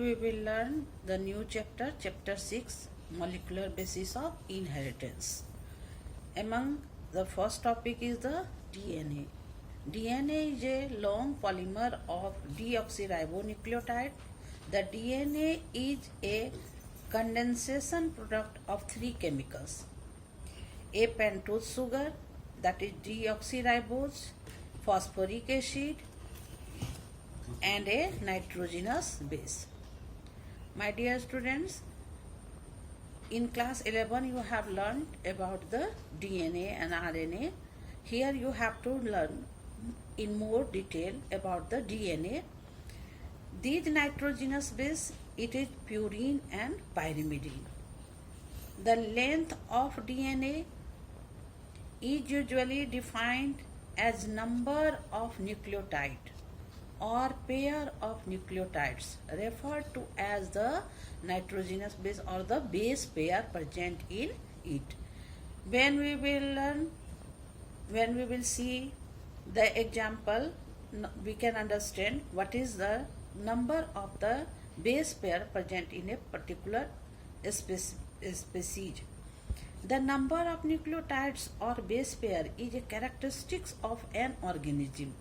We will learn the new chapter, chapter 6, molecular basis of inheritance. Among the first topic is the DNA. DNA is a long polymer of deoxyribonucleotide. The DNA is a condensation product of three chemicals: a pentose sugar, that is deoxyribose, phosphoric acid, and a nitrogenous base. My dear students, in class 11 you have learned about the DNA and RNA. Here you have to learn in more detail about the DNA. These nitrogenous base, it is purine and pyrimidine. The length of DNA is usually defined as number of nucleotides or pair of nucleotides referred to as the nitrogenous base or the base pair present in it. When we will see the example, we can understand what is the number of the base pair present in a particular species. The number of nucleotides or base pair is a characteristic of an organism.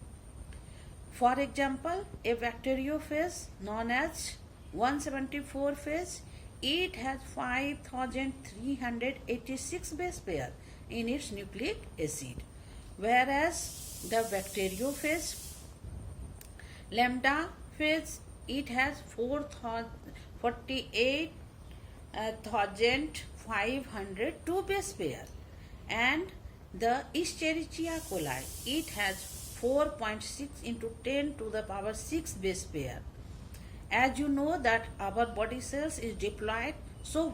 For example, a bacteriophage known as 174 phase, it has 5386 base pair in its nucleic acid, whereas the bacteriophage lambda phase, it has 48,502 base pair, and the Escherichia coli, it has 4.6 into 10 to the power 6 base pair. As you know that our body cells is diploid, so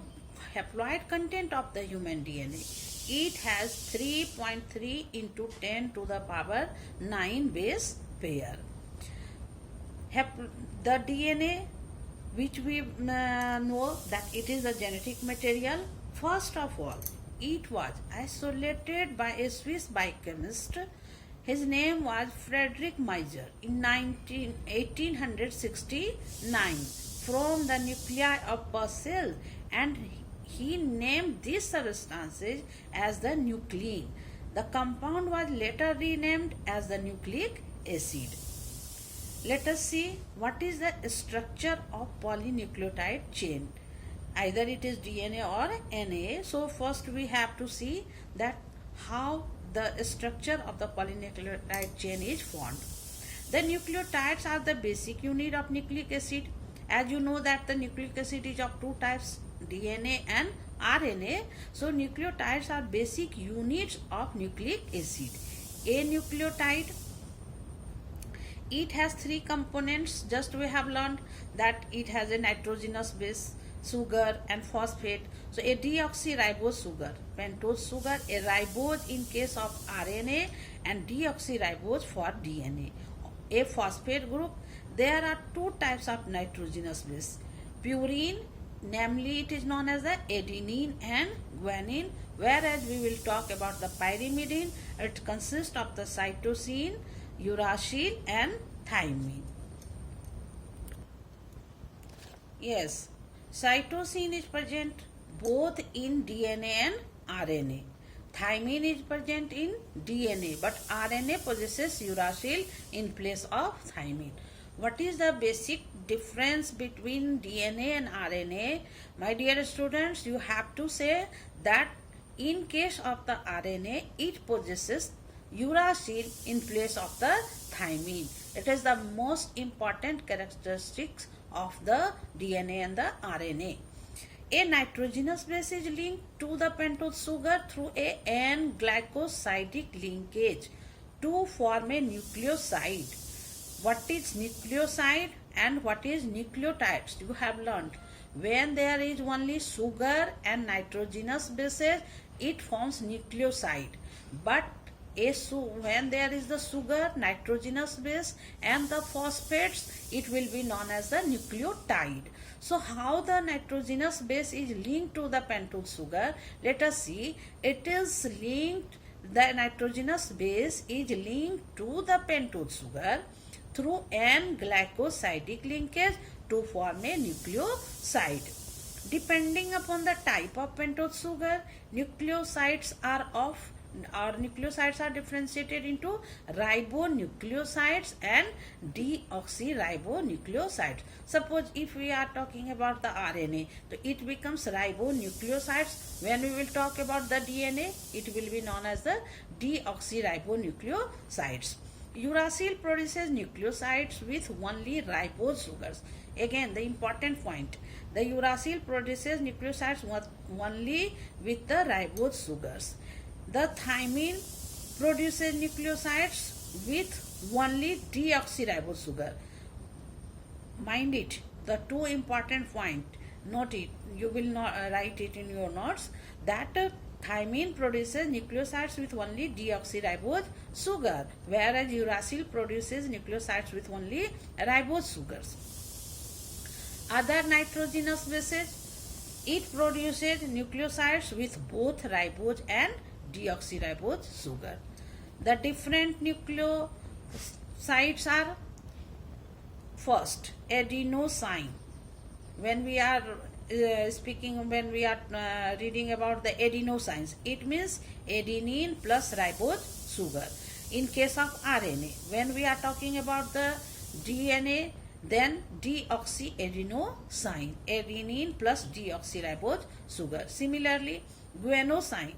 haploid content of the human DNA, it has 3.3 into 10 to the power 9 base pair. The DNA, which we know that it is a genetic material, first of all, it was isolated by a Swiss biochemist. His name was Frederick Meiser in 1869 from the nuclei of pus cells, and he named these substances as the nuclein. The compound was later renamed as the nucleic acid. Let us see what is the structure of polynucleotide chain. Either it is DNA or NA. So first we have to see that how the structure of the polynucleotide chain is formed. The nucleotides are the basic unit of nucleic acid. As you know that the nucleic acid is of two types, DNA and RNA. So nucleotides are basic units of nucleic acid. A nucleotide, it has three components. Just we have learned that it has a nitrogenous base, sugar and phosphate. So a deoxyribose sugar, pentose sugar, a ribose in case of RNA, and deoxyribose for DNA. A phosphate group, there are two types of nitrogenous base. Purine, namely it is known as the adenine and guanine, whereas we will talk about the pyrimidine. It consists of the cytosine, uracil and thymine. Yes, cytosine is present both in DNA and RNA. Thymine is present in DNA, but RNA possesses uracil in place of thymine. What is the basic difference between DNA and RNA? My dear students, you have to say that in case of the RNA, it possesses uracil in place of the thymine. It is the most important characteristics of the DNA and the RNA. A nitrogenous base is linked to the pentose sugar through a N-glycosidic linkage to form a nucleoside. What is nucleoside and what is nucleotides? You have learned. When there is only sugar and nitrogenous bases, it forms nucleoside. But when there is the sugar, nitrogenous base and the phosphates, it will be known as the nucleotide. So how the nitrogenous base is linked to the pentose sugar? Let us see. It is linked, the nitrogenous base is linked to the pentose sugar through N-glycosidic linkage to form a nucleoside. Depending upon the type of pentose sugar, nucleosides are differentiated into ribonucleosides and deoxyribonucleosides. Suppose if we are talking about the RNA, so it becomes ribonucleosides. When we will talk about the DNA, it will be known as the deoxyribonucleosides. Uracil produces nucleosides with only ribose sugars. Again, the important point, the uracil produces nucleosides only with the ribose sugars. The thymine produces nucleosides with only deoxyribose sugar. Mind it, the two important point, note it, you will not write it in your notes, that thymine produces nucleosides with only deoxyribose sugar, whereas uracil produces nucleosides with only ribose sugars. Other nitrogenous bases, it produces nucleosides with both ribose and deoxyribose sugar. The different nucleosides are: first, adenosine. When we are reading about the adenosines, it means adenine plus ribose sugar. In case of RNA, when we are talking about the DNA, then deoxyadenosine, adenine plus deoxyribose sugar. Similarly, guanosine,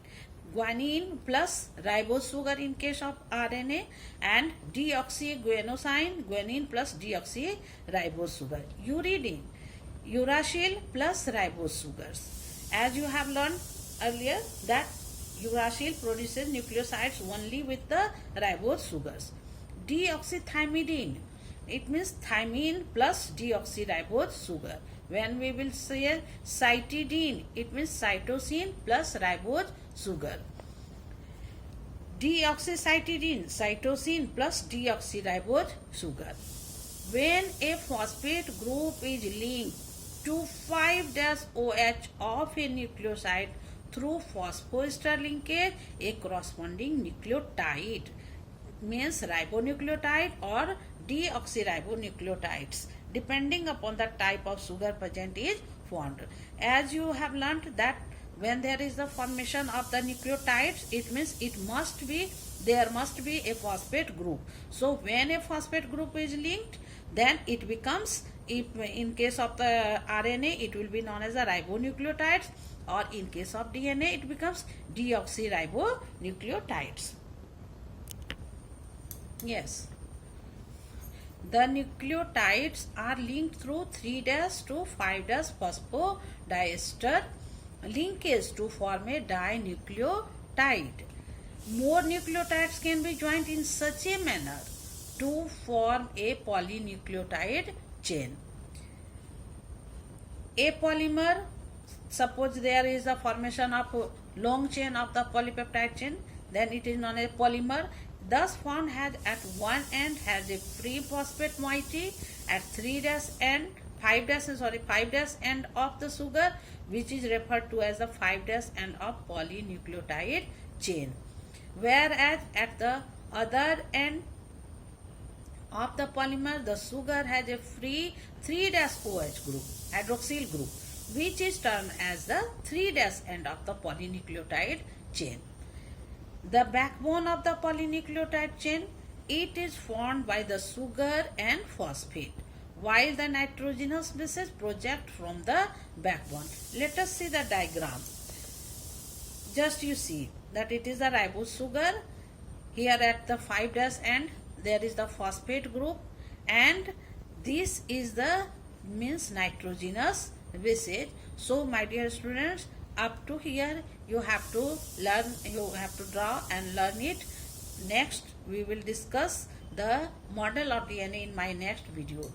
guanine plus ribose sugar in case of RNA, and deoxyguanosine, guanine plus deoxyribose sugar. Uridine, uracil plus ribose sugars. As you have learned earlier that uracil produces nucleosides only with the ribose sugars. Deoxythymidine, it means thymine plus deoxyribose sugar. When we will say cytidine, it means cytosine plus ribose sugar. Deoxycytidine, cytosine plus deoxyribose sugar. When a phosphate group is linked to 5-OH of a nucleoside through phosphoester linkage, a corresponding nucleotide means ribonucleotide or deoxyribonucleotides, depending upon the type of sugar present, is formed. As you have learnt that when there is the formation of the nucleotides, it means there must be a phosphate group. So when a phosphate group is linked, then it becomes, if in case of the RNA, it will be known as the ribonucleotides, or in case of DNA, it becomes deoxyribonucleotides. Yes. The nucleotides are linked through 3' to 5' phosphodiester linkage to form a dinucleotide. More nucleotides can be joined in such a manner to form a polynucleotide chain. A polymer, suppose there is a formation of long chain of the polypeptide chain, then it is known as polymer. Thus formed has at one end has a free phosphate moiety, at 5' end of the sugar, which is referred to as the 5' end of polynucleotide chain. Whereas at the other end of the polymer, the sugar has a free 3'OH group, hydroxyl group, which is termed as the 3' end of the polynucleotide chain. The backbone of the polynucleotide chain, it is formed by the sugar and phosphate, while the nitrogenous bases project from the backbone. Let us see the diagram. Just you see that it is the ribose sugar. Here at the 5' end, there is the phosphate group, and this is the means nitrogenous bases. So my dear students, up to here you have to learn, you have to draw and learn it. Next we will discuss the model of DNA in my next video.